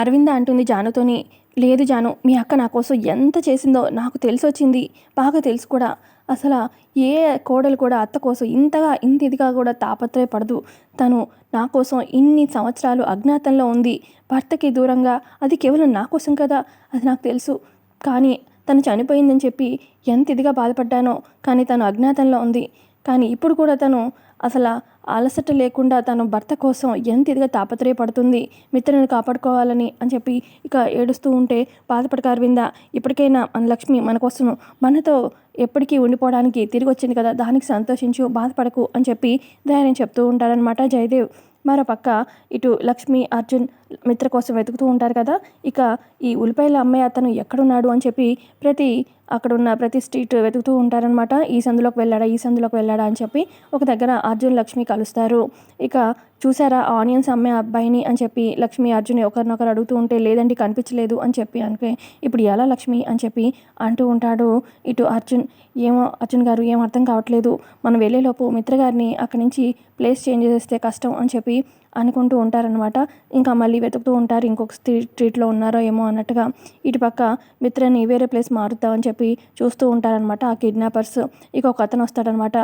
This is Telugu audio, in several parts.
అరవింద అంటుంది జానుతోని. లేదు జాను, మీ అక్క నా కోసం ఎంత చేసిందో నాకు తెలిసొచ్చింది. బాగా తెలుసు కూడా. అసలు ఏ కోడలు కూడా అత్త కోసం ఇంత ఇదిగా కూడా తాపత్రయపడదు. తను నా కోసం ఇన్ని సంవత్సరాలు అజ్ఞాతంలో ఉంది. భర్తకి దూరంగా. అది కేవలం నా కోసం కదా. అది నాకు తెలుసు. కానీ తను చనిపోయిందని చెప్పి ఎంత ఇదిగా బాధపడ్డానో. కానీ తను అజ్ఞాతంలో ఉంది. కానీ ఇప్పుడు కూడా తను అసలు అలసట లేకుండా తను భర్త కోసం ఎంత ఇదిగా తాపత్రయపడుతుంది. మిత్రుని కాపాడుకోవాలని అని చెప్పి ఇక ఏడుస్తూ ఉంటే, బాధపడక అరవింద, ఇప్పటికైనా మన లక్ష్మి మన కోసం మనతో ఎప్పటికీ ఉండిపోవడానికి తిరిగి వచ్చింది కదా, దానికి సంతోషించు, బాధపడకు అని చెప్పి ధైర్యం చెప్తూ ఉంటారనమాట జయదేవ్. మరో పక్క ఇటు లక్ష్మి, అర్జున్ మిత్ర కోసం వెతుకుతూ ఉంటారు కదా. ఇక ఈ ఉల్లిపాయల అమ్మాయి అతను ఎక్కడున్నాడు అని చెప్పి అక్కడున్న ప్రతి స్ట్రీట్ వెతుకుతూ ఉంటారనమాట. ఈ సందులోకి వెళ్ళాడా అని చెప్పి ఒక దగ్గర అర్జున్, లక్ష్మి కలుస్తారు. ఇక చూసారా ఆనియన్స్ అమ్మే అబ్బాయిని అని చెప్పి లక్ష్మి, అర్జున్ ఒకరినొకరు అడుగుతూ ఉంటే, లేదండి కనిపించలేదు అని చెప్పి అనుకే, ఇప్పుడు ఎలా లక్ష్మి అని చెప్పి అంటూ ఉంటాడు ఇటు అర్జున్. ఏమో అర్జున్ గారు, ఏం అర్థం కావట్లేదు. మనం వెళ్ళేలోపు మిత్రగారిని అక్కడి నుంచి ప్లేస్ చేంజ్ చేస్తే కష్టం అని చెప్పి అనుకుంటూ ఉంటారనమాట. ఇంకా మళ్ళీ వెతుకుతూ ఉంటారు, ఇంకొక స్ట్రీట్లో ఉన్నారో ఏమో అన్నట్టుగా. ఇటుపక్క మిత్రని వేరే ప్లేస్ మారుద్దామని చెప్పి చూస్తూ ఉంటారనమాట ఆ కిడ్నాపర్స్. ఇక ఒక అతను వస్తాడనమాట.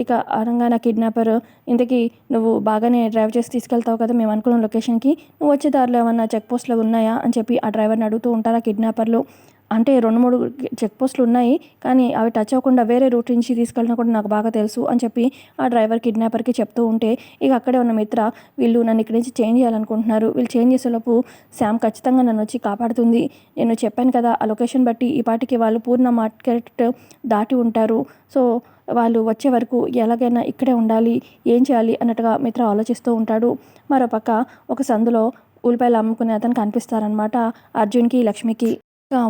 ఇక అనగానే కిడ్నాపర్, ఇంతకీ నువ్వు బాగానే డ్రైవ్ చేసి తీసుకెళ్తావు కదా మేము అనుకున్న లొకేషన్కి, నువ్వు వచ్చే దారిలో ఏమన్నా చెక్ పోస్టులు ఉన్నాయా అని చెప్పి ఆ డ్రైవర్ని అడుగుతూ ఉంటారు ఆ కిడ్నాపర్లు. అంటే 2-3 చెక్ పోస్టులు ఉన్నాయి, కానీ అవి టచ్ అవ్వకుండా వేరే రూట్ నుంచి తీసుకెళ్ళినా కూడా నాకు బాగా తెలుసు అని చెప్పి ఆ డ్రైవర్ కిడ్నాపర్కి చెప్తూ ఉంటే, ఇక అక్కడే ఉన్న మిత్ర, వీళ్ళు నన్ను ఇక్కడి నుంచి చేంజ్ చేయాలనుకుంటున్నారు. వీళ్ళు చేంజ్ చేసేలోపు శామ్ ఖచ్చితంగా నన్ను వచ్చి కాపాడుతుంది. నేను చెప్పాను కదా ఆ లొకేషన్ బట్టి ఈ పాటికి వాళ్ళు పూర్ణ మార్కెట్ దాటి ఉంటారు. సో వాళ్ళు వచ్చే వరకు ఎలాగైనా ఇక్కడే ఉండాలి, ఏం చేయాలి అన్నట్టుగా మిత్ర ఆలోచిస్తూ ఉంటాడు. మరోపక్క ఒక సందులో ఉల్లిపాయలు అమ్ముకునే అతను కనిపిస్తారనమాట అర్జున్కి, లక్ష్మికి.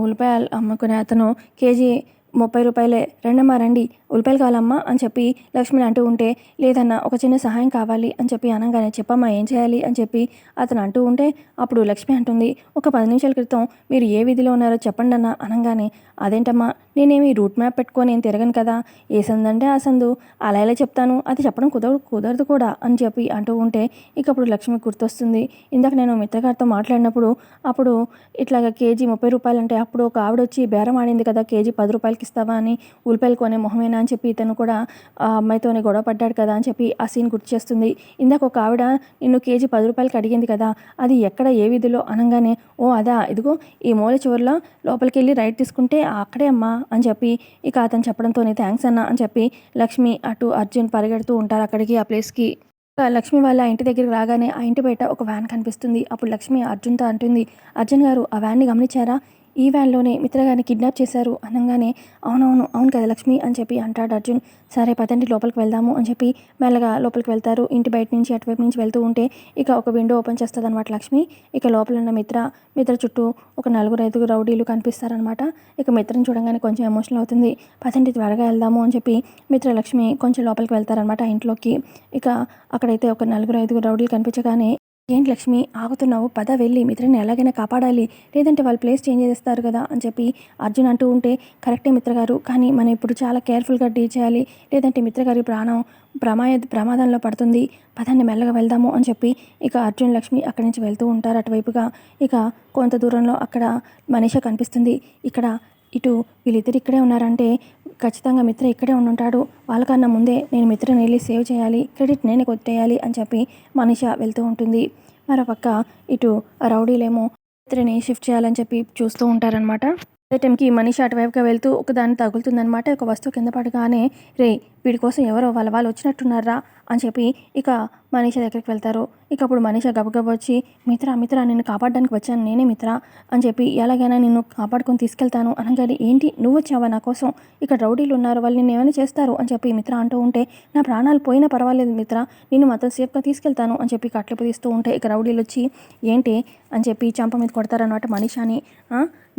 ఉల్లిపాయలు అమ్ముకునే అతను, కేజీ 30 రూపాయలే, రండమ్మా రండి, ఉల్లిపాయలు కావాలమ్మా అని చెప్పి లక్ష్మిని అంటూ ఉంటే, లేదన్నా ఒక చిన్న సహాయం కావాలి అని చెప్పి అనగానే, చెప్పమ్మా ఏం చేయాలి అని చెప్పి అతను అంటూ ఉంటే, అప్పుడు లక్ష్మి అంటుంది, ఒక 10 నిమిషాల క్రితం మీరు ఏ వీధిలో ఉన్నారో చెప్పండి అన్న అనగానే, అదేంటమ్మా, నేనేమి రూట్ మ్యాప్ పెట్టుకొని నేను తిరగను కదా, ఏ సందు అంటే ఆ సందు, అలా ఎలా చెప్తాను, అది చెప్పడం కుదరదు కూడా అని చెప్పి అంటూ ఉంటే, ఇక అప్పుడు లక్ష్మి గుర్తొస్తుంది. ఇందాక నేను మిత్రగారితో మాట్లాడినప్పుడు అప్పుడు ఇట్లాగా కేజీ 30 రూపాయలు అంటే అప్పుడు ఒక ఆవిడ వచ్చి బేరం ఆడింది కదా, కేజీ 10 రూపాయలకి ఇస్తావా అని, ఉల్లిపాయలు కొనే మొహమేనా అని చెప్పి ఇతను కూడా ఆ అమ్మాయితోనే గొడవ పడ్డాడు కదా అని చెప్పి ఆ సీన్ గుర్తు చేస్తుంది. ఇందాక ఒక ఆవిడ నిన్ను కేజీ 10 రూపాయలకి అడిగింది కదా, అది ఎక్కడ ఏ వీధిలో అనగానే, ఓ అదా, ఇదిగో ఈ మూల చివరిలో లోపలికి వెళ్ళి రైట్ తీసుకుంటే అక్కడే అమ్మా అని చెప్పి ఇక అతను చెప్పడంతోనే, థ్యాంక్స్ అన్న అని చెప్పి లక్ష్మి అటు అర్జున్ పరిగెడుతూ ఉంటారు అక్కడికి, ఆ ప్లేస్కి. లక్ష్మి వాళ్ళ ఇంటి దగ్గరికి రాగానే ఆ ఇంటి బయట ఒక వ్యాన్ కనిపిస్తుంది. అప్పుడు లక్ష్మి అర్జున్తో అంటుంది, అర్జున్ గారు ఆ వ్యాన్ని గమనించారా, ఈ వ్యాన్లోనే మిత్రగారిని కిడ్నాప్ చేశారు అనగానే, అవును కదా లక్ష్మి అని చెప్పి అంటాడు అర్జున్. సరే పదండి లోపలికి వెళ్దాము అని చెప్పి మెల్లగా లోపలికి వెళ్తారు. ఇంటి బయట నుంచి అటువైపు నుంచి వెళ్తూ ఉంటే ఇక ఒక విండో ఓపెన్ చేస్తుంది అనమాట లక్ష్మి. ఇక లోపల ఉన్న మిత్ర చుట్టూ ఒక 4-5 రౌడీలు కనిపిస్తారనమాట. ఇక మిత్రను చూడగానే కొంచెం ఎమోషనల్ అవుతుంది. పదండి త్వరగా వెళ్దాము అని చెప్పి మిత్ర, లక్ష్మి కొంచెం లోపలికి వెళ్తారనమాట ఆ ఇంట్లోకి. ఇక అక్కడైతే ఒక 4-5 రౌడీలు కనిపించగానే, ఏంటి లక్ష్మి ఆగుతున్నావు, పద వెళ్ళి మిత్రని ఎలాగైనా కాపాడాలి, లేదంటే వాళ్ళు ప్లేస్ చేంజ్ చేస్తారు కదా అని చెప్పి అర్జున్ అంటూ ఉంటే, కరెక్టే మిత్రగారు, కానీ మనం ఇప్పుడు చాలా కేర్ఫుల్గా డీల్ చేయాలి, లేదంటే మిత్రగారి ప్రాణం ప్రమాదంలో పడుతుంది, పదండి మెల్లగా వెళ్దాము అని చెప్పి ఇక అర్జున్, లక్ష్మి అక్కడి నుంచి వెళ్తూ ఉంటారు అటువైపుగా. ఇక కొంత దూరంలో అక్కడ మనీష కనిపిస్తుంది. ఇటు వీళ్ళిద్దరు ఇక్కడే ఉన్నారంటే ఖచ్చితంగా మిత్ర ఇక్కడే ఉండుంటాడు, వాళ్ళకన్నా ముందే నేను మిత్రని వెళ్ళి సేవ్ చేయాలి, క్రెడిట్ నేనే కొట్టేయాలి అని చెప్పి మనీష వెళ్తూ ఉంటుంది. మరోపక్క ఇటు రౌడీలేమో మిత్రని షిఫ్ట్ చేయాలని చెప్పి చూస్తూ ఉంటారనమాట. అదే టైంకి మనీష అటువైపుగా వెళ్తూ ఒకదాన్ని తగులుతుందనమాట. ఒక వస్తువు కింద పడగానే, రే వీడి కోసం ఎవరో వాళ్ళు వచ్చినట్టున్నారా అని చెప్పి ఇక మనీష దగ్గరికి వెళ్తారు. ఇక అప్పుడు మనీష గబగబ వచ్చి, మిత్ర నిన్ను కాపాడడానికి వచ్చాను నేనే మిత్ర అని చెప్పి, ఎలాగైనా నిన్ను కాపాడుకొని తీసుకెళ్తాను అనగానే, ఏంటి నువ్వు వచ్చావా నా కోసం, ఇక్కడ రౌడీలు ఉన్నారు, వాళ్ళు నిన్ను ఏమైనా చేస్తారు అని చెప్పి మిత్ర అంటూ ఉంటే, నా ప్రాణాలు పోయినా పర్వాలేదు మిత్ర, నిన్ను మాత్రం సేఫ్గా తీసుకెళ్తాను అని చెప్పి కట్లు తీస్తూ ఉంటే, ఇక రౌడీలు వచ్చి ఏంటి అని చెప్పి చంప మీద కొడతారనమాట మనీషాని.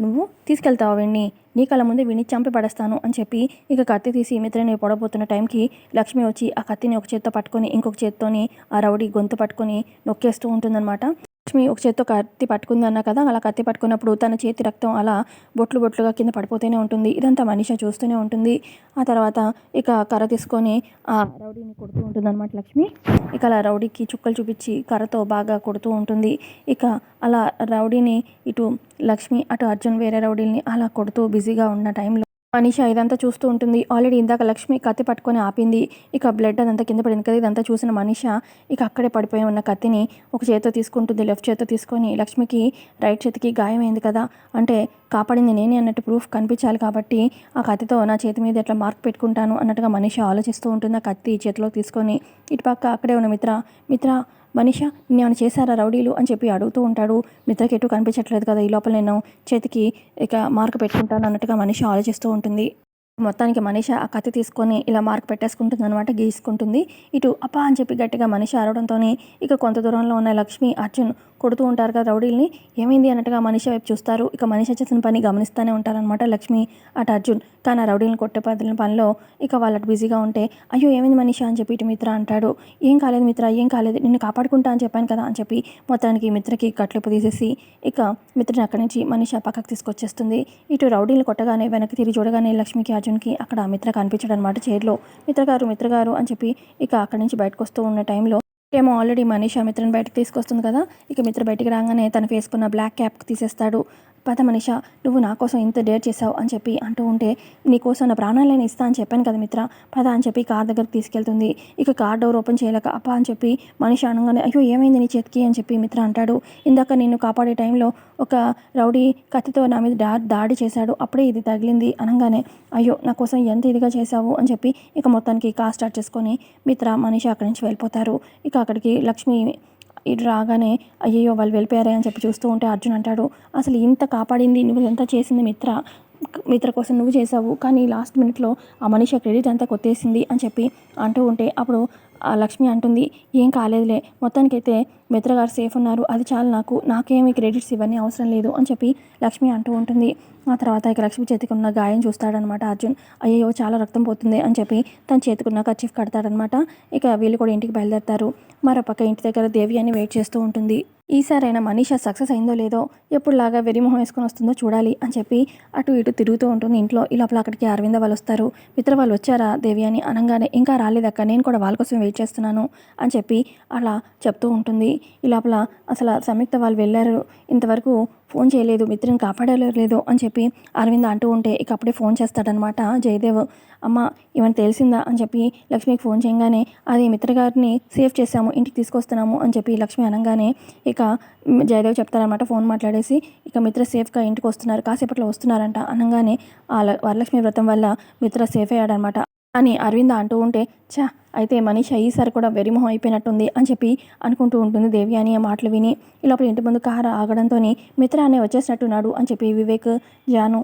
నువ్వు తీసుకెళ్తావా వీడిని, నీ కళ్ళ ముందే వీడిని చంపి పడేస్తాను అని చెప్పి ఇక కత్తి తీసి మిత్రని పొడబోతున్న టైంకి లక్ష్మి వచ్చి ఆ కత్తిని ఒక చేత్తో పట్టుకొని ఇంకొక చేత్తోని ఆ రౌడీ గొంతు పట్టుకొని నొక్కేస్తూ ఉంటుందన్నమాట. లక్ష్మి ఒక చేత్తో కత్తి పట్టుకుంది అన్నా కదా, అలా కత్తి పట్టుకున్నప్పుడు తన చేతి రక్తం అలా బొట్లు బొట్లుగా కింద పడిపోతూనే ఉంటుంది. ఇదంతా మనీషా చూస్తూనే ఉంటుంది. ఆ తర్వాత ఇక కర్ర తీసుకొని ఆ రౌడీని కొడుతూ ఉంటుందన్నమాట లక్ష్మి. ఇక అలా రౌడీకి చుక్కలు చూపించి కర్రతో బాగా కొడుతూ ఉంటుంది. ఇక అలా రౌడీని ఇటు లక్ష్మి, అటు అర్జున్ వేరే రౌడీని అలా కొడుతూ బిజీగా ఉన్న టైంలో మనీషా ఇదంతా చూస్తూ ఉంటుంది. ఆల్రెడీ ఇందాక లక్ష్మి కత్తి పట్టుకొని ఆపింది. ఇక బ్లడ్ అదంతా కింద పడింది కదా, ఇదంతా చూసిన మనీషా ఇక అక్కడే పడిపోయి ఉన్న కత్తిని ఒక చేత్తో తీసుకుంటుంది. లెఫ్ట్ చేత్తో తీసుకొని లక్ష్మికి రైట్ చేతికి గాయమైంది కదా, అంటే కాపాడింది నేనే అన్నట్టు ప్రూఫ్ కనిపించాలి కాబట్టి ఆ కత్తితో నా చేతి మీద ఎట్లా మార్క్ పెట్టుకుంటాను అన్నట్టుగా మనీషా ఆలోచిస్తూ ఉంటుంది. ఆ కత్తి చేతిలో తీసుకొని ఇటుపక్క అక్కడే ఉన్న మిత్ర మనీషా నేనేమైనా చేశారా రౌడీలు అని చెప్పి అడుగుతూ ఉంటాడు. మిత్రకి ఎటు కనిపించట్లేదు కదా, ఈ లోపల నేను చేతికి ఇక మార్క్ పెట్టుకుంటాను అన్నట్టుగా మనీషా ఆలోచిస్తూ ఉంటుంది. మొత్తానికి మనీషా ఆ కత్తి తీసుకొని ఇలా మార్క్ పెట్టేసుకుంటుంది అనమాట, గీసుకుంటుంది. ఇటు అప్పా అని చెప్పి గట్టిగా మనీషా అరవడంతో ఇక కొంత దూరంలో ఉన్న లక్ష్మి, అర్జున్ కొడుతూ ఉంటారు కదా రౌడీల్ని. ఏమైంది అన్నట్టుగా మనీషా వైపు చూస్తారు. ఇక మనీషా చేసిన పని గమనిస్తూనే ఉంటారనమాట లక్ష్మి, అటు అర్జున్. కానీ ఆ రౌడీలను కొట్టే పనిలో ఇక వాళ్ళు అటు బిజీగా ఉంటే, అయ్యో ఏమైంది మనీషా అని చెప్పి ఇటు మిత్ర అంటాడు. ఏం కాలేదు మిత్ర, ఏం కాలేదు, నిన్ను కాపాడుకుంటా అని చెప్పాను కదా అని చెప్పి మొత్తానికి మిత్రకి కట్లిప్పు తీసేసి ఇక మిత్రని అక్కడి నుంచి మనీషా పక్కకు తీసుకొచ్చేస్తుంది. ఇటు రౌడీలు కొట్టగానే వెనక్కి తిరిగి చూడగానే లక్ష్మికి, అర్జున్కి అక్కడ మిత్ర కనిపించడం అనమాట చైర్లో. మిత్రగారు అని చెప్పి ఇక అక్కడి నుంచి బయటకు వస్తూ ఉన్న టైంలో ఏమో ఆల్రెడీ మనీషా మిత్రని బయటకు తీసుకొస్తుంది కదా, ఇక మిత్ర బయటికి రాగానే తను వేసుకున్న బ్లాక్ క్యాప్ తీసేస్తాడు. పద మనీషా, నువ్వు నా కోసం ఇంత డేర్ చేసావు అని చెప్పి అంటూ ఉంటే, నీకోసం నా ప్రాణాలైనా ఇస్తా అని చెప్పాను కదా మిత్ర, పద అని చెప్పి కార్ దగ్గరికి తీసుకెళ్తుంది. ఇక కార్ డోర్ ఓపెన్ చేయలేక అప్పా అని చెప్పి మనీషా అనగానే, అయ్యో ఏమైంది నీ చేతికి అని చెప్పి మిత్ర అంటాడు. ఇందాక నిన్ను కాపాడే టైంలో ఒక రౌడీ కత్తితో నా మీద దాడి చేశాడు, అప్పుడే ఇది తగిలింది అనగానే, అయ్యో నా కోసం ఎంత ఇదిగా చేశావు అని చెప్పి ఇక మొత్తానికి కార్ స్టార్ట్ చేసుకొని మిత్ర మనీషా అక్కడి నుంచి వెళ్ళిపోతారు. ఇక అక్కడికి లక్ష్మి ఇటు రాగానే, అయ్యయ్యో వాళ్ళు వెళ్ళిపోయారే అని చెప్పి చూస్తూ ఉంటే అర్జున్ అంటాడు, అసలు ఇంత కాపాడింది నువ్వు, ఎంత చేసింది మిత్ర కోసం నువ్వు చేసావు, కానీ లాస్ట్ మినిట్లో ఆ మనిషి క్రెడిట్ అంతా కొట్టేసింది అని చెప్పి అంటూ ఉంటే అప్పుడు ఆ లక్ష్మి అంటుంది, ఏం కాలేదులే, మొత్తానికైతే మిత్ర గారు సేఫ్ ఉన్నారు, అది చాలు, నాకేమీ క్రెడిట్స్ ఇవన్నీ అవసరం లేదు అని చెప్పి లక్ష్మి అంటూ ఉంటుంది. ఆ తర్వాత ఇక లక్ష్మి చేతికి ఉన్న గాయం చూస్తాడనమాట అర్జున్. అయ్యో చాలా రక్తం పోతుంది అని చెప్పి తన చేతికున్న కర్చీఫ్ కడతాడనమాట. ఇక వీళ్ళు కూడా ఇంటికి బయలుదేరుతారు. మరోపక్క ఇంటి దగ్గర దేవి అని వెయిట్ చేస్తూ ఉంటుంది. ఈసారైనా మనీషా సక్సెస్ అయిందో లేదో, ఎప్పుడులాగా వెరిమొహం వేసుకొని వస్తుందో చూడాలి అని చెప్పి అటు ఇటు తిరుగుతూ ఉంటుంది ఇంట్లో. ఈ లోపల అక్కడికి అరవింద వాళ్ళు వస్తారు. మిత్ర వాళ్ళు వచ్చారా దేవి అని అనగానే, ఇంకా రాలేదక్క, నేను కూడా వాళ్ళ కోసం వెయిట్ చేస్తున్నాను అని చెప్పి అలా చెప్తూ ఉంటుంది. ఈ లోపల అసలు సంయుక్త వాళ్ళు వెళ్ళారు, ఇంతవరకు ఫోన్ చేయలేదు, మిత్రుని కాపాడలేదు అని చెప్పి అరవింద అంటూ ఉంటే ఇక అప్పుడే ఫోన్ చేస్తాడనమాట జయదేవ్. అమ్మ ఏమైనా తెలిసిందా అని చెప్పి లక్ష్మికి ఫోన్ చేయగానే, అది మిత్ర గారిని సేవ్ చేశాము, ఇంటికి తీసుకొస్తున్నాము అని చెప్పి లక్ష్మి అనగానే ఇక జయదేవ్ చెప్తారనమాట ఫోన్ మాట్లాడేసి, ఇక మిత్ర సేఫ్గా ఇంటికి వస్తున్నారు, కాసేపట్లో వస్తున్నారంట అనగానే వరలక్ష్మి వ్రతం వల్ల మిత్ర సేఫ్ అయ్యాడనమాట అని అరవింద అంటూ ఉంటే, అయితే మనీషా ఈసారి కూడా వెరిమొహం అయిపోయినట్టుంది అని చెప్పి అనుకుంటూ ఉంటుంది దేవి అని ఆ మాటలు విని. ఈ లోపల ఇంటి ముందు కారు ఆగడంతో మిత్ర అనే వచ్చేసినట్టున్నాడు అని చెప్పి వివేక్, జాను,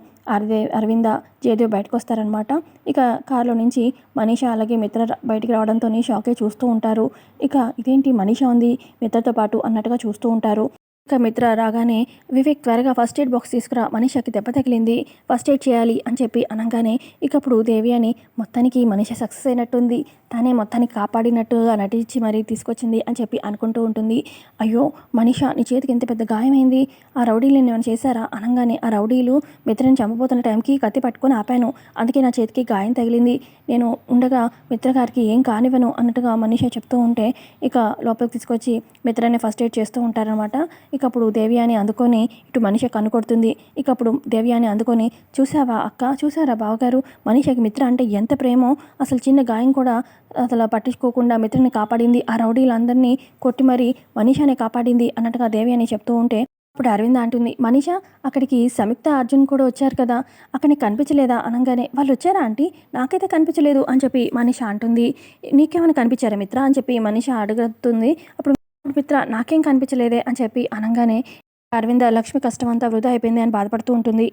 అరవింద, జయదేవ్ బయటకు వస్తారనమాట. ఇక కారులో నుంచి మనీషా అలాగే మిత్ర బయటికి రావడంతో షాకే చూస్తూ ఉంటారు. ఇక ఇదేంటి మనీషా ఉంది మిత్రతో పాటు అన్నట్టుగా చూస్తూ ఉంటారు. ఇక మిత్ర రాగానే, వివేక్ త్వరగా ఫస్ట్ ఎయిడ్ బాక్స్ తీసుకురా, మనీషాకి దెబ్బ తగిలింది, ఫస్ట్ ఎయిడ్ చేయాలి అని చెప్పి అనగానే ఇక అప్పుడు దేవి అని, మొత్తానికి మనీషా సక్సెస్ అయినట్టుంది, తనే మొత్తానికి కాపాడినట్టుగా నటించి మరీ తీసుకొచ్చింది అని చెప్పి అనుకుంటూ ఉంటుంది. అయ్యో మనీషా నీ చేతికి ఎంత పెద్ద గాయమైంది, ఆ రౌడీలు ఏమైనా చేశారా అనగానే, ఆ రౌడీలు మిత్రని చంపబోతున్న టైంకి కత్తి పట్టుకొని ఆపాను, అందుకే నా చేతికి గాయం తగిలింది, నేను ఉండగా మిత్ర గారికి ఏం కానివ్వను అన్నట్టుగా మనీషా చెప్తూ ఉంటే ఇక లోపలికి తీసుకొచ్చి మిత్రని ఫస్ట్ ఎయిడ్ చేస్తూ ఉంటారనమాట. ఇక అప్పుడు దేవ్యాని అందుకొని ఇటు మనీషా కన్ను కొడుతుంది. ఇక అప్పుడు దేవ్యాని అందుకొని, చూసావా అక్క, చూసారా బావగారు, మనీషాకి మిత్ర అంటే ఎంత ప్రేమో, అసలు చిన్న గాయం కూడా అసలు పట్టించుకోకుండా మిత్రని కాపాడింది, ఆ రౌడీలందరినీ కొట్టి మరీ మనీషానే కాపాడింది అన్నట్టుగా దేవ్యాని చెప్తూ ఉంటే అప్పుడు అరవింద అంటుంది, మనీషా అక్కడికి సంయుక్త, అర్జున్ కూడా వచ్చారు కదా, అక్కడికి కనిపించలేదా అనగానే, వాళ్ళు వచ్చారా ఆంటీ, నాకైతే కనిపించలేదు అని చెప్పి మనీషా అంటుంది. నీకేమైనా కనిపించారా మిత్ర అని చెప్పి మనీషా అడుగుతుంది. అప్పుడు మిత్ర నాకేం కనిపించలేదే అని చెప్పి అనగానే అరవింద, లక్ష్మి కష్టం అంతా వృధా అయిపోయింది అని బాధపడుతూ ఉంటుంది.